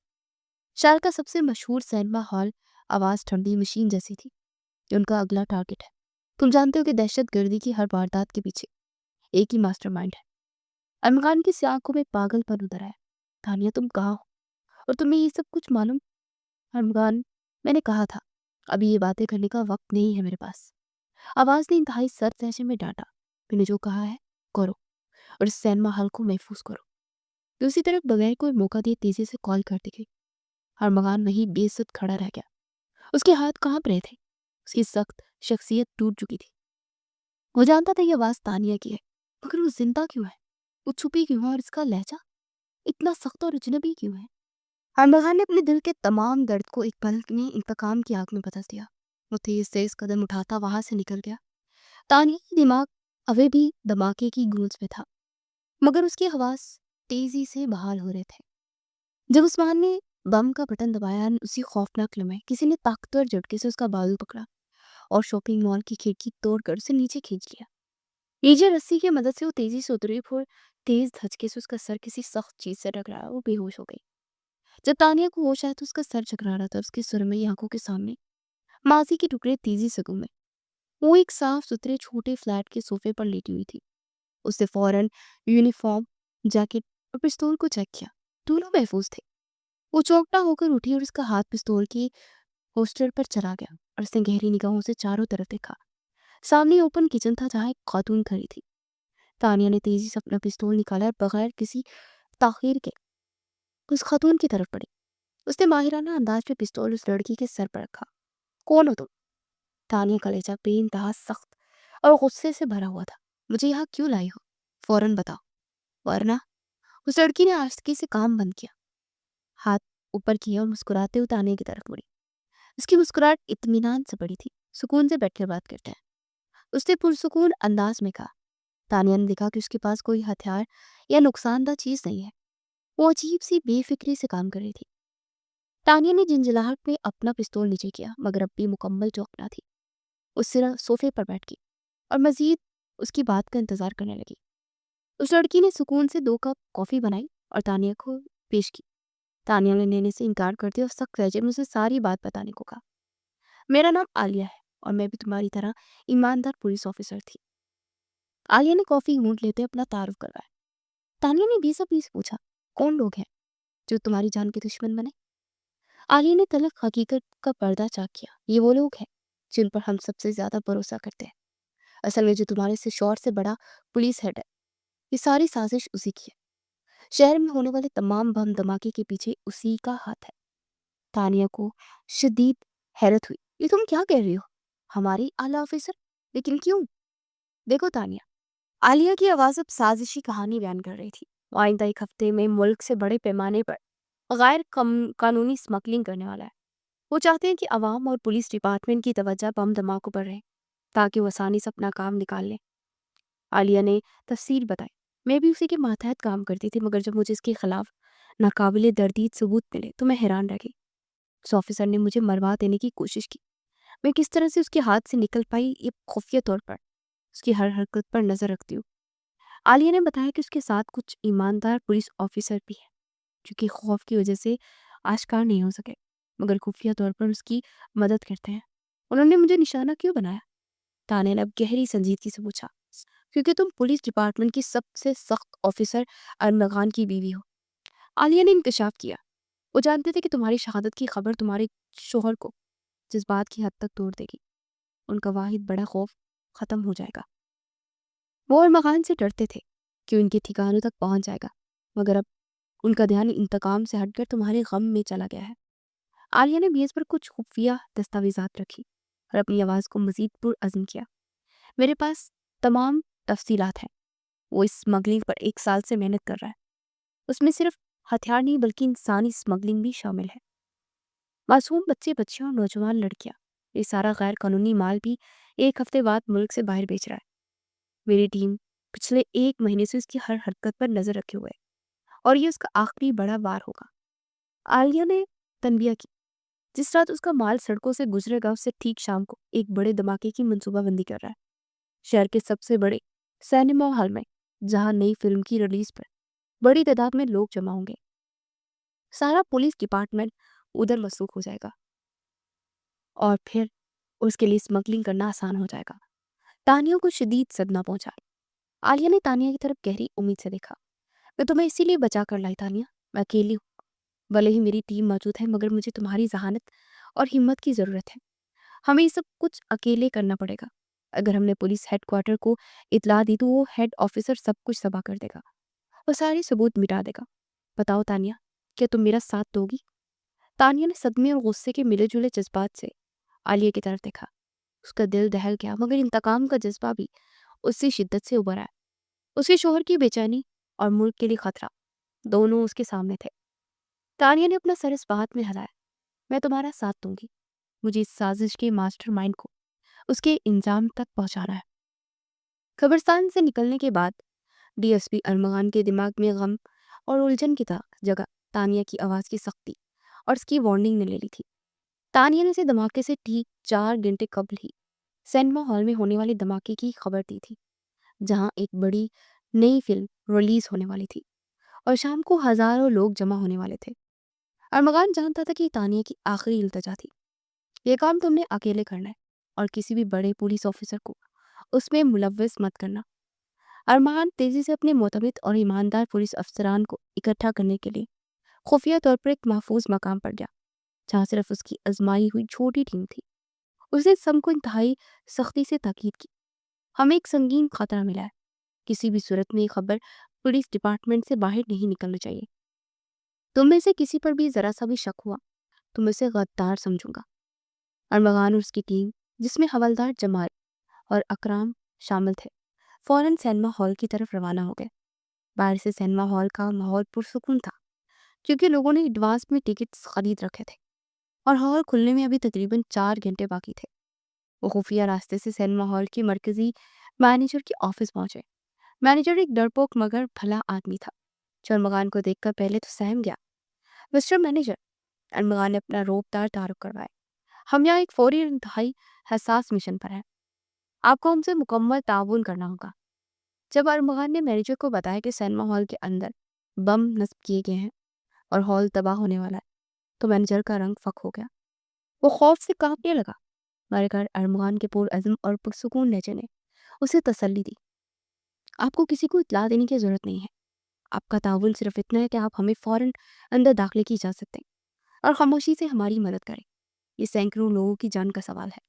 شہر کا سب سے مشہور سینما ہال آواز ٹھنڈی مشین جیسی تھی کہ ان کا اگلا ٹارگٹ ہے۔ تم جانتے ہو کہ دہشت گردی کی ہر واردات کے پیچھے ایک ہی ماسٹر مائنڈ ہے۔ ارمغان کی سی آنکھوں میں پاگل پن اتر آیا۔ تانیہ، تم کہاں ہو اور تمہیں یہ سب کچھ معلوم؟ ارمغان، میں نے کہا تھا ابھی یہ باتیں کرنے کا وقت نہیں ہے میرے پاس۔ آواز نے انتہائی سرد لہجے میں ڈانٹا۔ میں نے جو کہا ہے کرو اور اس سینما ہال کو محفوظ کرو۔ دوسری طرف بغیر کوئی موقع دیے تیزی سے کال کر دی گئی۔ ارمغان وہیں بے عزت کھڑا رہ گیا۔ اس کے ہاتھ کانپ رہے تھے، اس کی سخت شخصیت ٹوٹ چکی تھی۔ وہ جانتا تھا یہ آواز تانیہ کی ہے، مگر وہ زندہ کیوں ہے؟ وہ چھپی کیوں ہے اور اس کا لہجہ اتنا سخت اور اجنبی کیوں ہے؟ ارمغان نے اپنے دل کے تمام درد کو ایک پل میں انتقام کی آگ میں بدل دیا۔ وہ تیز تیز قدم اٹھاتا وہاں سے نکل گیا۔ تانیہ کا دماغ ابھی بھی دھماکے کی گونج میں تھا۔ مگر اس کے حواس تیزی سے بحال ہو رہے تھے۔ جب عثمان نے بم کا بٹن دبایا، اسی خوفناک لمحے کسی نے طاقتور جھٹکے سے اس کا بازو پکڑا اور شاپنگ مال کی کھڑکی توڑ کر اسے نیچے کھینچ لیا۔ نیچے رسی کی مدد سے وہ تیزی سے اتری، پھر تیز دھچکے سے اس کا سر کسی سخت چیز سے ٹکرایا، وہ بے ہوش ہو گئی۔ جب تانیہ کو ہوش آیا تو اس کا سر چکرا رہا تھا، اس کی سرمئی آنکھوں کے سامنے ماضی کے ٹکڑے تیزی سے گھومے۔ وہ ایک صاف ستھرے چھوٹے فلیٹ کے صوفے پر لیٹی ہوئی تھی۔ اس نے فوراً یونیفارم، جیکٹ اور پستول کو چیک کیا، دونوں محفوظ تھے۔ وہ چونکنا ہو کر اٹھی اور اس کا ہاتھ پستول کی ہوسٹر پر چلا گیا اور اس نے گہری نگاہوں سے چاروں طرف دیکھا۔ سامنے اوپن کچن تھا جہاں ایک خاتون کھڑی تھی۔ تانیہ نے تیزی سے اپنا پستول نکالا اور بغیر کسی تاخیر کے اس خاتون کی طرف بڑھی۔ اس نے ماہرانہ انداز میں پستول اس لڑکی کے سر پر رکھا۔ کون ہو تم؟ تانیہ کا لہجہ بے انتہا سخت اور غصے سے بھرا ہوا تھا۔ مجھے یہاں کیوں لائی ہو؟ فوراً بتاؤ، ورنہ۔ اس لڑکی نے آہستگی سے کام بند کیا، ہاتھ اوپر کیا اور مسکراتے ہوئے تانیہ کی طرف مڑی۔ اس کی مسکراہٹ اطمینان سے بڑی تھی۔ سکون سے بیٹھ کر بات کرتے ہیں، اس نے پرسکون انداز میں کہا۔ تانیہ نے دیکھا کہ اس کے پاس کوئی ہتھیار یا نقصان دہ چیز نہیں ہے۔ وہ عجیب سی بے فکری سے کام کر رہی تھی۔ تانیہ نے جھنجھلاہٹ میں اپنا پستول نیچے کیا، مگر اب بھی مکمل چوکنا تھی۔ اس طرح صوفے پر بیٹھ گئی اور مزید اس کی بات کا انتظار کرنے لگی۔ اس لڑکی نے سکون سے 2 کپ کافی بنائی اور تانیہ کو پیش کی۔ تانیہ نے لینے سے انکار کر دیا اور سخت لہجے میں اسے ساری بات بتانے کو کہا۔ میرا نام عالیہ ہے اور میں بھی تمہاری طرح ایماندار پولیس آفیسر تھی۔ عالیہ نے کافی گھونٹ لیتے اپنا تعارف کروایا۔ تانیہ نے بے پوچھا، کون لوگ ہیں جو تمہاری جان کے دشمن بنے؟ عالیہ نے تلخ حقیقت کا پردہ چاک کیا۔ یہ وہ لوگ ہیں جن پر ہم سب سے زیادہ بھروسہ کرتے ہیں۔ اصل میں جو تمہارے سے شور سے بڑا پولیس ہیڈ ہے، یہ ساری سازش اسی کی ہے۔ شہر میں ہونے والے تمام بم دھماکے کے پیچھے اسی کا ہاتھ ہے۔ تانیہ کو شدید حیرت ہوئی۔ یہ تم کیا کہہ رہی ہو؟ ہماری اعلیٰ آفیسر؟ لیکن کیوں؟ دیکھو تانیہ، عالیہ کی آواز اب سازشی کہانی بیان کر رہی تھی۔ وہ آئندہ 1 ہفتے میں ملک سے بڑے پیمانے پر غیر قانونی سمگلنگ کرنے والا ہے۔ وہ چاہتے ہیں کہ عوام اور پولیس ڈپارٹمنٹ کی توجہ بم دھماکوں پر رہے تاکہ وہ آسانی سے اپنا کام نکال لیں۔ عالیہ نے تفصیل بتائی۔ میں بھی اسی کے ماتحت کام کرتی تھی، مگر جب مجھے اس کے خلاف ناقابل تردید ثبوت ملے تو میں حیران رہ گئی۔ اس آفیسر نے مجھے مروا دینے کی کوشش کی۔ میں کس طرح سے اس کے ہاتھ سے نکل پائی، یہ خفیہ طور پر اس کی ہر حرکت پر نظر رکھتی ہوں۔ عالیہ نے بتایا کہ اس کے ساتھ کچھ ایماندار پولیس آفیسر بھی ہیں جو کہ خوف کی وجہ سے آشکار نہیں ہو سکے، مگر خفیہ طور پر اس کی مدد کرتے ہیں۔ انہوں نے مجھے نشانہ کیوں بنایا؟ تانیہ نے اب گہری سنجیدگی سے پوچھا۔ کیونکہ تم پولیس ڈپارٹمنٹ کی سب سے سخت آفیسر ارمغان کی بیوی ہو۔ عالیہ نے انکشاف کیا۔ وہ جانتے تھے کہ تمہاری شہادت کی خبر تمہارے شوہر کو جذبات کی حد تک توڑ دے گی۔ ان کا واحد بڑا خوف ختم ہو جائے گا۔ وہ ارمغان سے ڈرتے تھے کہ ان کے ٹھکانوں تک پہنچ جائے گا، مگر اب ان کا دھیان انتقام سے ہٹ کر تمہارے غم میں چلا گیا ہے۔ عالیہ نے میز پر کچھ خفیہ دستاویزات رکھی اور اپنی آواز کو مزید پرعزم کیا۔ میرے پاس تمام تفصیلات ہیں۔ وہ اس سمگلنگ پر 1 سال سے محنت کر رہا ہے۔ اس میں صرف ہتھیار نہیں بلکہ انسانی سمگلنگ بھی شامل ہے۔ معصوم بچے بچیاں اور نوجوان لڑکیاں، یہ سارا غیر قانونی مال بھی 1 ہفتے بعد ملک سے باہر بیچ رہا ہے۔ میری ٹیم پچھلے 1 مہینے سے اس کی ہر حرکت پر نظر رکھے ہوئے ہے اور یہ اس کا آخری بڑا وار ہوگا۔ عالیہ نے تنبیہ کی۔ جس رات اس کا مال سڑکوں سے گزرے گا، اس سے ٹھیک شام کو ایک بڑے دھماکے کی منصوبہ بندی کر رہا ہے۔ شہر کے سب سے بڑے سینما ہال میں، جہاں نئی فلم کی ریلیز پر بڑی تعداد میں لوگ جمع ہوں گے۔ سارا پولیس ڈپارٹمنٹ ادھر مصروف ہو جائے گا اور پھر اس کے لیے سمگلنگ کرنا آسان ہو جائے گا۔ تانیہ کو شدید صدمہ پہنچا۔ عالیہ نے تانیہ کی طرف گہری امید سے دیکھا۔ میں تمہیں اسی لیے بچا کر لائی تانیہ، میں اکیلی ہوں، بھلے ہی میری ٹیم موجود ہے، مگر مجھے تمہاری ذہانت اور ہمت کی ضرورت ہے۔ ہمیں یہ سب کچھ اکیلے کرنا پڑے گا۔ اگر ہم نے پولیس ہیڈ کوارٹر کو اطلاع دی تو وہ ہیڈ آفیسر سب کچھ تباہ کر دے گا، وہ سارے ثبوت مٹا دے گا۔ بتاؤ تانیہ، کیا تم میرا ساتھ دو گی؟ تانیہ نے صدمے اور غصے کے ملے جلے جذبات سے عالیہ کی طرف دیکھا۔ اس کا دل دہل گیا، مگر انتقام کا جذبہ بھی اس سے شدت سے ابھر آیا۔ اس کے شوہر کی بے چینی اور ملک کے لیے خطرہ دونوں اس کے سامنے تھے۔ تانیہ نے اپنا سر اس بات میں ہلایا۔ میں تمہارا ساتھ دوں گی۔ مجھے اس سازش کے ماسٹر مائنڈ کو اس کے انجام تک پہنچانا ہے۔ قبرستان سے نکلنے کے بعد ڈی ایس پی ارمغان کے دماغ میں غم اور الجھن کی جگہ تانیہ کی آواز کی سختی اور اس کی وارننگ نے لے لی تھی۔ تانیہ نے اسے دھماکے سے ٹھیک 4 گھنٹے قبل ہی سینما ہال میں ہونے والے دھماکے کی خبر دی تھی، جہاں ایک بڑی نئی فلم ریلیز ہونے والی تھی اور شام کو ہزاروں لوگ جمع ہونے والے تھے۔ ارمغان جانتا تھا کہ یہ تانیہ کی آخری التجا تھی۔ یہ کام تم نے اکیلے کرنا ہے اور کسی بھی بڑے پولیس آفیسر کو اس میں ملوث مت کرنا۔ ارمان تیزی سے اپنے معتمد اور ایماندار پولیس افسران کو اکٹھا کرنے کے لیے خفیہ طور پر ایک محفوظ مقام پر گیا، جہاں صرف اس کی آزمائی ہوئی چھوٹی ٹیم تھی۔ اس نے سب کو انتہائی سختی سے تاکید کی، ہمیں ایک سنگین خطرہ ملا ہے، کسی بھی صورت میں یہ خبر پولیس ڈپارٹمنٹ سے باہر نہیں نکلنا چاہیے۔ تم میں سے کسی پر بھی ذرا سا بھی شک ہوا تو میں اسے غدار سمجھوں گا۔ ارمغان اور اس کی ٹیم، جس میں حوالدار جمال اور اکرام شامل تھے، فوراً سینما ہال کی طرف روانہ ہو گئے۔ باہر سے سینما ہال کا ماحول پرسکون تھا، کیونکہ لوگوں نے ایڈوانس میں ٹکٹس خرید رکھے تھے اور ہال کھلنے میں ابھی تقریباً 4 گھنٹے باقی تھے۔ وہ خفیہ راستے سے سینما ہال کی مرکزی مینیجر کی آفس پہنچے۔ مینیجر ایک ڈرپوک مگر بھلا آدمی تھا جو ارمغان کو دیکھ کر پہلے تو سہم گیا۔ مسٹر مینیجر، ارمغان نے اپنا روبدار تعارف کروائے، ہم یہاں ایک فوری اور انتہائی حساس مشن پر ہیں، آپ کو ہم سے مکمل تعاون کرنا ہوگا۔ جب ارمغان نے مینیجر کو بتایا کہ سینما ہال کے اندر بم نصب کیے گئے ہیں اور ہال تباہ ہونے والا ہے، تو مینیجر کا رنگ فک ہو گیا۔ وہ خوف سے کانپنے لگا، مگر ارمغان کے پرعزم اور پرسکون لہجے نے اسے تسلی دی۔ آپ کو کسی کو اطلاع دینے کی ضرورت نہیں ہے، آپ کا تعاون صرف اتنا ہے کہ آپ ہمیں فوراً اندر داخلے کی اجازت دیں اور خاموشی سے ہماری مدد کریں۔ یہ سینکڑوں لوگوں کی جان کا سوال ہے۔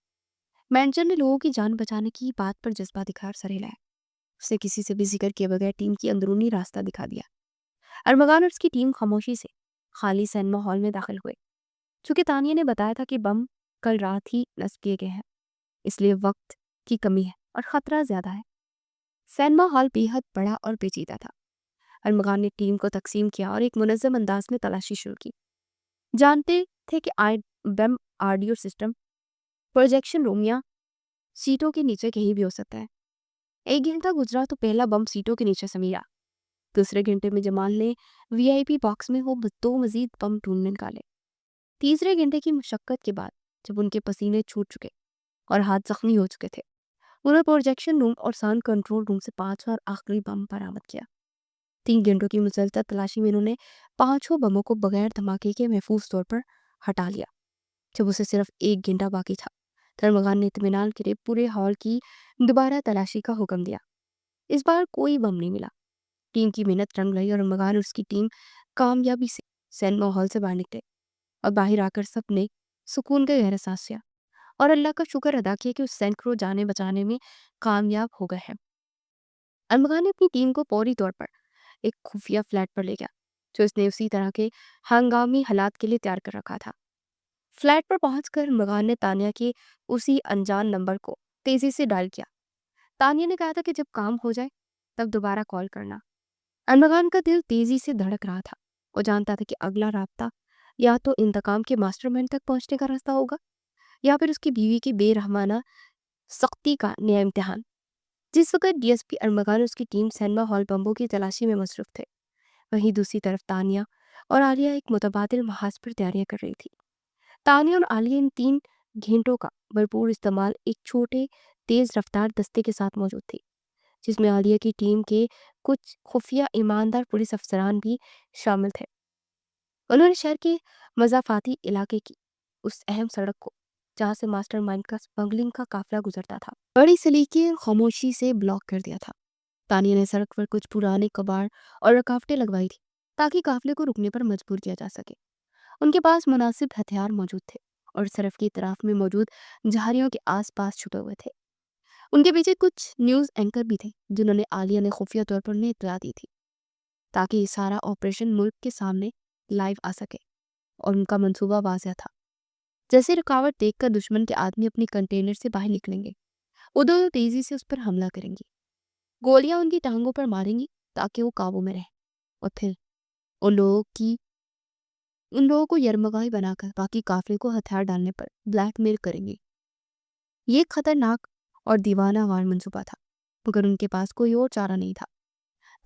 مینیجر نے لوگوں کی جان بچانے کی بات پر جذبہ دکھا سر ہلایا۔ اس نے کسی سے بھی ذکر کیے بغیر ٹیم کی اندرونی راستہ دکھا دیا۔ ارمغان اور اس کی ٹیم خاموشی سے خالی سینما ہال میں داخل ہوئے۔ چونکہ تانیہ نے بتایا تھا کہ بم کل رات ہی نصب کیے گئے ہیں، اس لیے وقت کی کمی ہے اور خطرہ زیادہ ہے۔ سینما ہال بے حد بڑا اور پیچیدہ تھا۔ ارمغان نے ٹیم کو تقسیم کیا اور ایک منظم انداز میں تلاشی شروع کی۔ جانتے تھے کہ بم آڈیو سسٹم، پروجیکشن روم یا سیٹوں کے نیچے کہیں بھی ہو سکتا ہے۔ ایک گھنٹہ گزرا تو پہلا بم سیٹوں کے نیچے سے ملا۔ دوسرے گھنٹے میں جمال نے وی آئی پی باکس میں وہ 2 مزید بم ڈھونڈنے نکالے۔ تیسرے گھنٹے کی مشقت کے بعد جب ان کے پسینے چھوٹ چکے اور ہاتھ زخمی ہو چکے تھے، انہوں نے پروجیکشن روم اور ساؤنڈ کنٹرول روم سے 5 اور آخری بم برآمد کیا۔ 3 گھنٹوں کی مسلسل تلاشی میں انہوں نے 5 بموں کو بغیر دھماکے کے محفوظ طور پر ہٹا لیا۔ جب اسے صرف 1 گھنٹہ باقی تھا، ارمغان نے اطمینان کے لیے پورے ہال کی دوبارہ تلاشی کا حکم دیا۔ اس بار کوئی بم نہیں ملا۔ ٹیم کی محنت رنگ لائی اور ارمغان اور اس کی ٹیم کامیابی سے سینما ہال سے باہر نکلے اور باہر آ کر سب نے سکون کا گہرا سانس لیا اور اللہ کا شکر ادا کیا کہ اس سینکڑوں جانیں بچانے میں کامیاب ہو گئے ہیں۔ ارمغان نے اپنی ٹیم کو فوری طور پر ایک خفیہ فلیٹ پر لے گیا جو اس نے اسی طرح کے ہنگامی حالات کے لیے تیار کر رکھا تھا۔ فلیٹ پر پہنچ کر ارمغان نے تانیہ کے اسی انجان نمبر کو تیزی سے ڈائل کیا۔ تانیہ نے کہا تھا کہ جب کام ہو جائے تب دوبارہ کال کرنا۔ ارمغان کا دل تیزی سے دھڑک رہا تھا۔ وہ جانتا تھا کہ اگلا رابطہ یا تو انتقام کے ماسٹر مائنڈ تک پہنچنے کا راستہ ہوگا یا پھر اس کی بیوی کی بے رحمانہ سختی کا نیا امتحان۔ جس وقت ڈی ایس پی ارمغان اور اس کی ٹیم سینما ہال بمبوں کی تلاشی میں مصروف تھے، وہیں دوسری طرف تانیہ اور عالیہ ایک متبادل محاذ پر تیاریاں کر رہی تھی۔ تانیہ اور عالیہ ان 3 گھنٹوں کا بھرپور استعمال ایک چھوٹے تیز رفتار دستے کے ساتھ موجود تھی، جس میں عالیہ کی ٹیم کے کچھ خفیہ ایماندار پولیس افسران بھی شامل تھے۔ انہوں نے شہر کے مضافاتی علاقے کی اس اہم سڑک کو، جہاں سے ماسٹر مائنڈ کا اسمگلنگ کا قافلہ گزرتا تھا، بڑی سلیقے اور خاموشی سے بلاک کر دیا تھا۔ تانیہ نے سڑک پر کچھ پرانے کباڑ اور رکاوٹیں لگوائی تھی تاکہ قافلے کو رکنے پر مجبور کیا جا سکے۔ ان کے پاس مناسب ہتھیار موجود تھے اور سڑک کی اطراف میں موجود جھاڑیوں کے آس پاس چھپے ہوئے تھے۔ ان کے پیچھے کچھ نیوز اینکر بھی تھے جنہوں نے عالیہ نے خفیہ طور پر انہیں اطلاع دی تھی تاکہ یہ سارا آپریشن ملک کے سامنے لائیو آ سکے، اور ان کا منصوبہ واضح تھا۔ جیسے رکاوٹ دیکھ کر دشمن کے آدمی اپنی کنٹینر سے باہر نکلیں گے، وہ دونوں تیزی سے اس پر حملہ کریں گی، گولیاں ان کی ٹانگوں پر ماریں گی تاکہ وہ قابو میں رہیں، اور پھر ان لوگوں کو یرمغائی بنا کر باقی قافلے کو ہتھیار ڈالنے پر بلیک میل کریں گے۔ یہ ایک خطرناک اور دیوانہ وار منصوبہ تھا، مگر ان کے پاس کوئی اور چارہ نہیں تھا۔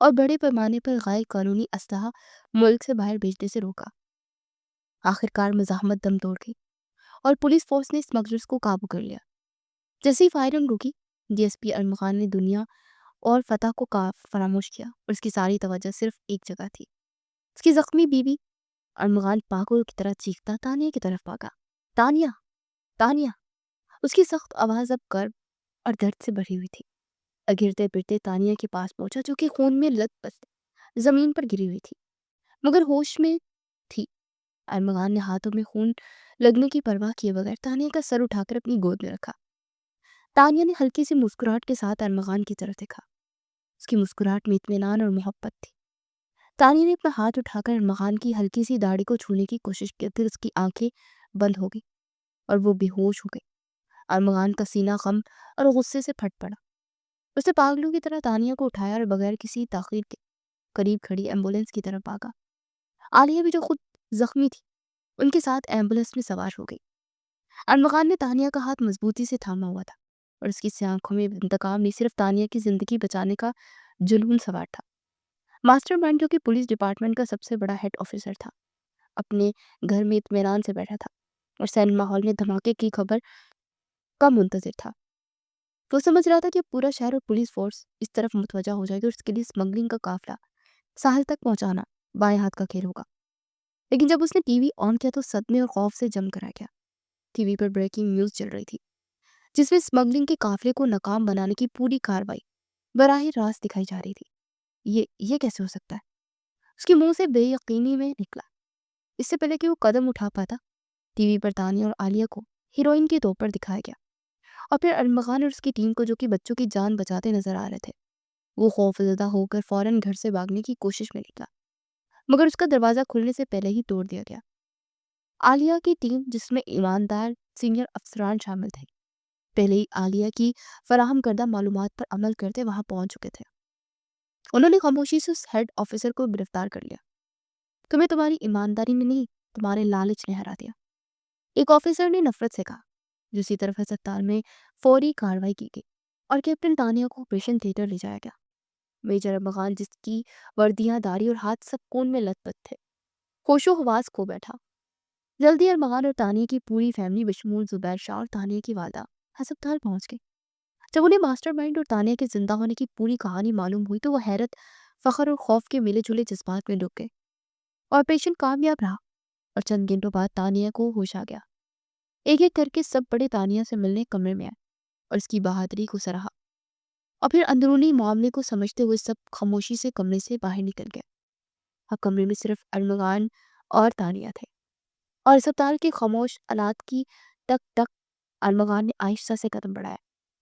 اور بڑے پیمانے پر غیر قانونی اسلحہ ملک سے باہر بھیجنے سے روکا۔ آخرکار مزاحمت دم توڑ گئی اور پولیس فورس نے اسمگلرز کو قابو کر لیا۔ جیسے ہی فائرنگ رکی، ڈی ایس پی ارمغان نے دنیا اور فتح کو فراموش کیا اور اس کی ساری توجہ صرف ایک جگہ تھی۔ اس کی زخمی بیوی۔ ارمغان پاگل کی طرح چیختا تانیہ کی طرف بھاگا۔ تانیہ، تانیہ! اس کی سخت آواز اب کرب اور درد سے بھری ہوئی تھی۔ گرتے پھرتے تانیہ کے پاس پہنچا جو کہ خون میں لت پت زمین پر گری ہوئی تھی مگر ہوش میں تھی۔ ارمغان نے ہاتھوں میں خون لگنے کی پرواہ کیے بغیر تانیہ کا سر اٹھا کر اپنی گود میں رکھا۔ تانیہ نے ہلکی سی مسکراہٹ کے ساتھ ارمغان کی طرف دیکھا۔ اس کی مسکراہٹ میں اطمینان اور محبت تھی۔ تانیہ نے اپنا ہاتھ اٹھا کر ارمغان کی ہلکی سی داڑھی کو چھونے کی کوشش کی، پھر اس کی آنکھیں بند ہو گئی اور وہ بے ہوش ہو گئی۔ ارمغان کا سینہ غم اور غصے سے پھٹ پڑا۔ اس نے پاگلوں کی طرح تانیہ کو اٹھایا اور بغیر کسی تاخیر کے قریب کھڑی ایمبولینس کی طرف بھاگا۔ عالیہ بھی جو خود زخمی تھی ان کے ساتھ ایمبولینس میں سوار ہو گئی۔ ارمغان نے تانیہ کا ہاتھ مضبوطی سے تھاما ہوا تھا اور اس کی آنکھوں میں انتقام نہیں، صرف تانیہ کی زندگی بچانے کا جنون سوار تھا۔ ماسٹر مائنڈ جو کہ پولیس ڈپارٹمنٹ کا سب سے بڑا ہیڈ آفیسر تھا، اپنے گھر میں اطمینان سے بیٹھا تھا اور سینما ہال میں دھماکے کی خبر کا منتظر تھا۔ وہ سمجھ رہا تھا کہ پورا شہر اور پولیس فورس اس طرف متوجہ ہو جائے گی اور اس کے لیے اسمگلنگ کا قافلہ ساحل تک پہنچانا بائیں ہاتھ کا کھیل ہوگا۔ لیکن جب اس نے ٹی وی آن کیا تو صدمے اور خوف سے جم کر آ گیا۔ ٹی وی پر بریکنگ نیوز چل رہی تھی جس میں اسمگلنگ کے قافلے کو ناکام بنانے کی پوری کارروائی براہ راست دکھائی جا رہی تھی۔ یہ کیسے ہو سکتا ہے؟ اس کے منہ سے بے یقینی میں نکلا۔ اس سے پہلے کہ وہ قدم اٹھا پاتا، ٹی وی پر تانیہ اور عالیہ کو ہیروئن کے طور پر دکھایا گیا اور پھر ارمغان اور اس کی ٹیم کو جو کہ بچوں کی جان بچاتے نظر آ رہے تھے۔ وہ خوف زدہ ہو کر فوراً گھر سے بھاگنے کی کوشش میں نکلا مگر اس کا دروازہ کھلنے سے پہلے ہی توڑ دیا گیا۔ عالیہ کی ٹیم جس میں ایماندار سینئر افسران شامل تھے پہلے ہی عالیہ کی فراہم کردہ معلومات پر عمل کرتے وہاں پہنچ چکے تھے۔ انہوں نے خاموشی سے اس ہیڈ آفیسر کو گرفتار کر لیا۔ تمہیں تمہاری ایمانداری نے نہیں، تمہارے لالچ نے ہرا دیا، ایک آفیسر نے نفرت سے کہا۔ دوسری طرف ہسپتال میں فوری کارروائی کی گئی اور کیپٹن تانیہ کو آپریشن تھیٹر لے جایا گیا۔ میجر ارمغان جس کی وردیاں، داڑھی اور ہاتھ سب خون میں لت پت تھے، ہوش و حواس کھو بیٹھا۔ جلدی ارمغان اور تانیہ کی پوری فیملی بشمول زبیر شاہ اور تانیہ کی والدہ ہسپتال پہنچ گئی۔ جب انہیں ماسٹر مائنڈ اور تانیہ کے زندہ ہونے کی پوری کہانی معلوم ہوئی تو وہ حیرت، فخر اور خوف کے ملے جلے جذبات میں ڈوب گئے۔ آپریشن کامیاب رہا اور چند گھنٹوں بعد تانیہ کو ہوش آ گیا۔ ایک ایک کر کے سب بڑے تانیہ سے ملنے کمرے میں آئے اور اس کی بہادری کو سراہا اور پھر اندرونی معاملے کو سمجھتے ہوئے سب خاموشی سے کمرے سے باہر نکل گئے۔ اب کمرے میں صرف ارمغان اور تانیہ تھے اور اسپتال کے خاموش آلات کی ٹک ٹک۔ ارمغان نے آہستہ سے قدم بڑھایا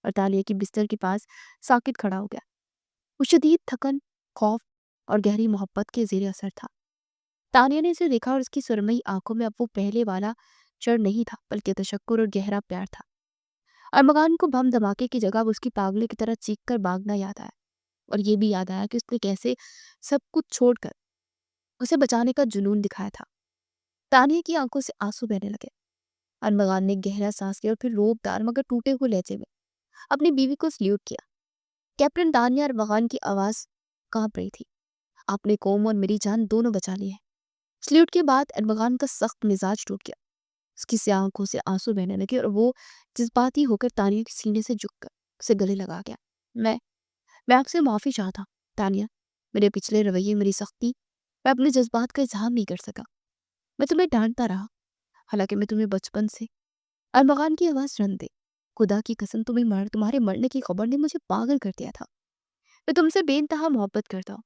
اور تانیہ کی بستر کے پاس ساکت کھڑا ہو گیا۔ وہ شدید تھکن، خوف اور گہری محبت کے زیر اثر تھا۔ تانیہ نے اسے دیکھا اور اس کی سرمئی آنکھوں میں اب وہ پہلے والا چڑ نہیں تھا بلکہ تشکر اور گہرا پیار تھا۔ ارمغان کو بم دھماکے کی جگہ اس کی پاگلے کی طرح چیخ کر بھاگنا یاد آیا اور یہ بھی یاد آیا کہ اس نے کیسے سب کچھ چھوڑ کر اسے بچانے کا جنون دکھایا تھا۔ تانیہ کی آنکھوں سے آنسو بہنے لگے۔ ارمغان نے گہرا سانس لیا اور پھر روب دار مگر ٹوٹے ہوئے لہجے میں اپنی بیوی کو سلیوٹ کیا۔ کیپٹن تانیہ، ارمغان کی آواز کانپ رہی تھی، آپ نے قوم اور میری جان دونوں بچا لی ہے۔ سلیوٹ کے بعد ارمغان کا سخت مزاج ٹوٹ گیا۔ اس کی سیاہ آنکھوں سے آنسو بہنے لگے اور وہ جذباتی ہو کر تانیہ کے سینے سے جھک کر اسے گلے لگا گیا۔ میں آپ سے معافی چاہتا ہوں تانیہ، میرے پچھلے رویے، میری سختی، میں اپنے جذبات کا اظہار نہیں کر سکا، میں تمہیں ڈانٹتا رہا، حالانکہ میں تمہیں بچپن سے۔ ارمغان کی آواز رن دے، خدا کی قسم تمہارے مرنے کی خبر نے مجھے پاگل کر دیا تھا، میں تم سے بے انتہا محبت کرتا ہوں۔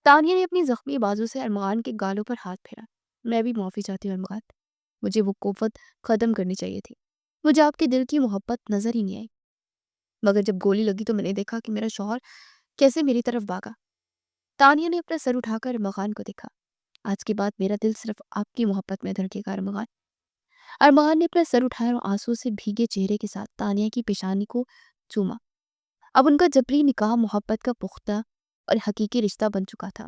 تانیہ نے اپنی زخمی بازو سے ارمغان کے گالوں پر ہاتھ پھیرا۔ میں بھی معافی چاہتی ہوں ارمغان، مجھے وہ قوت ختم کرنی چاہیے تھی، مجھے آپ کے دل کی محبت نظر ہی نہیں آئی، مگر جب گولی لگی تو میں نے دیکھا کہ میرا شوہر کیسے میری طرف بھاگا۔ تانیہ نے اپنا سر اٹھا کر ارمغان کو دیکھا۔ آج کے بعد میرا دل صرف آپ کی محبت میں دھڑکے گا ارمغان۔ ارمغان نے اپنا سر اٹھایا اور آنسو سے بھیگے چہرے کے ساتھ تانیہ کی پیشانی کو چوما۔ اب ان کا جبری نکاح محبت کا پختہ اور حقیقی رشتہ بن چکا تھا۔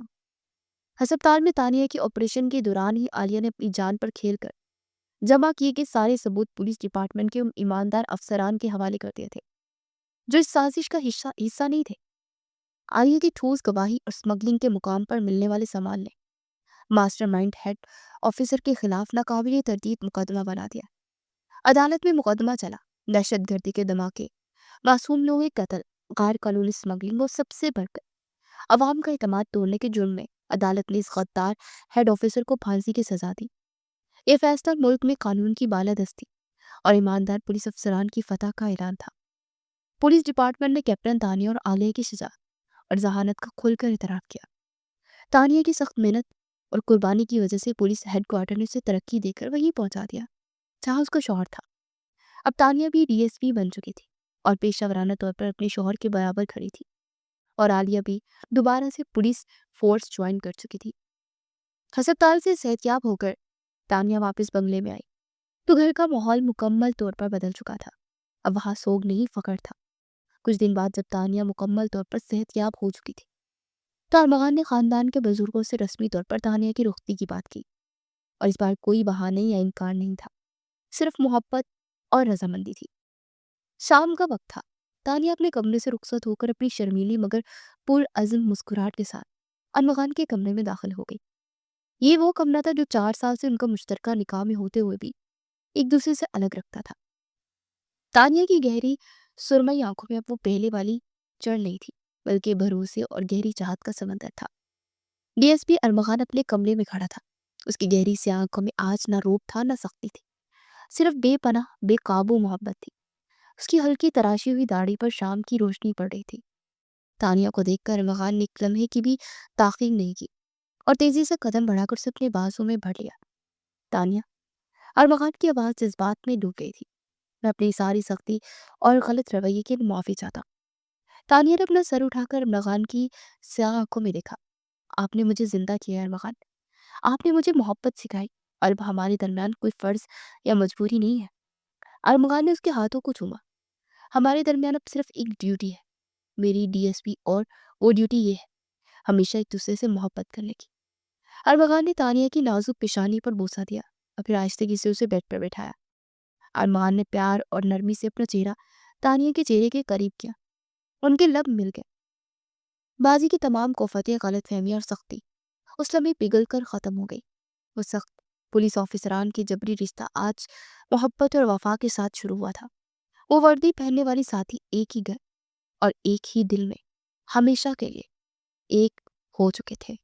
ہسپتال میں تانیہ کے آپریشن کے دوران ہی عالیہ نے اپنی جان پر کھیل کر جمع کیے گئے سارے ثبوت پولیس ڈپارٹمنٹ کے ان ایماندار افسران کے حوالے کر دیے تھے جو اس سازش کا حصہ نہیں تھے۔ عالیہ کی ٹھوس گواہی اور اسمگلنگ کے مقام پر ملنے والے سامان نے ماسٹر مائنڈ ہیڈ آفیسر کے خلاف ناقابل تردید مقدمہ بنا دیا۔ عدالت میں مقدمہ چلا، دہشت گردی کے دھماکے، معصوم لوگوں کے قتل، غیر قانونی اسمگلنگ اور سب سے بڑھ کر عوام کا اعتماد توڑنے کے جرم میں عدالت نے اس غدار ہیڈ آفیسر کو پھانسی کی سزا دی۔ یہ فیصلہ ملک میں قانون کی بالادستی اور ایماندار پولیس افسران کی فتح کا اعلان تھا۔ پولیس ڈپارٹمنٹ نے کیپٹن تانیہ اور عالیہ کی شجاعت اور ذہانت کا کھل کر اعتراف کیا۔ تانیہ کی سخت محنت اور قربانی کی وجہ سے پولیس ہیڈ کوارٹر نے اسے ترقی دے کر وہیں پہنچا دیا جہاں اس کا شوہر تھا۔ اب تانیہ بھی ڈی ایس پی بن چکی تھی اور پیشہ ورانہ طور پر اپنے شوہر کے برابر کھڑی تھی، اور عالیہ بھی دوبارہ سے پولیس فورس جوائن کر چکی تھی۔ ہسپتال سے صحتیاب ہو کر تانیہ واپس بنگلے میں آئی تو گھر کا ماحول مکمل طور پر بدل چکا تھا۔ اب وہاں سوگ نہیں، فخر تھا۔ کچھ دن بعد جب تانیہ مکمل طور پر صحتیاب ہو چکی تھی تو ارمغان نے خاندان کے بزرگوں سے رسمی طور پر تانیہ کی رخصتی کی بات کی، اور اس بار کوئی بہانے یا انکار نہیں تھا، صرف محبت اور رضامندی تھی۔ شام کا وقت تھا۔ تانیہ اپنے کمرے سے رخصت ہو کر اپنی شرمیلی مگر پرعزم مسکراہٹ کے ساتھ ارمغان کے کمرے میں داخل ہو گئی۔ یہ وہ کمرہ تھا جو 4 سال سے ان کا مشترکہ نکاح میں ہوتے ہوئے بھی ایک دوسرے سے الگ رکھتا تھا۔ تانیہ کی گہری سرمئی آنکھوں میں اب وہ پہلے والی چڑھ نہیں تھی، بلکہ بھروسے اور گہری چاہت کا سمندر تھا۔ ڈی ایس پی ارمغان اپنے کمرے میں کھڑا تھا۔ اس کی گہری سی آنکھوں میں آج نہ روب تھا نہ سختی تھی، صرف بے پناہ بے قابو محبت تھی۔ اس کی ہلکی تراشی ہوئی داڑھی پر شام کی روشنی پڑ رہی تھی۔ تانیہ کو دیکھ کر ارمغان نے ایک لمحے کی بھی تاخیر نہیں کی اور تیزی سے قدم بڑھا کر اسے اپنے بازو میں بھر لیا۔ تانیہ، ارمغان کی آواز جذبات میں ڈوب گئی تھی۔ میں اپنی ساری سختی اور غلط رویے کے لیے معافی چاہتا ہوں۔ تانیہ نے اپنا سر اٹھا کر ارمغان کی سیاہ آنکھوں میں دیکھا۔ آپ نے مجھے زندہ کیا ہے ارمغان، آپ نے مجھے محبت سکھائی، اور اب ہمارے درمیان کوئی فرض یا مجبوری نہیں ہے۔ ارمغان نے اس کے ہاتھوں کو چوما۔ ہمارے درمیان اب صرف ایک ڈیوٹی ہے، میری ڈی ایس پی، اور وہ ڈیوٹی یہ ہے، ہمیشہ ایک دوسرے سے محبت کرنے کی۔ ارمغان نے تانیہ کی نازک پیشانی پر بوسہ دیا اور پھر آہستگی سے اسے بیڈ پر بٹھایا۔ ارمغان نے پیار اور نرمی سے اپنا چہرہ تانیہ کے چہرے کے قریب کیا۔ ان کے لب مل گئے۔ بازی کی تمام کوفتیں، غلط فہمیاں اور سختی اس لمحے پگھل کر ختم ہو گئی۔ وہ سخت پولیس آفیسران کی جبری رشتہ آج محبت اور وفا کے ساتھ شروع ہوا تھا۔ وہ وردی پہننے والی ساتھی ایک ہی گھر اور ایک ہی دل میں ہمیشہ کے لیے ایک ہو چکے تھے۔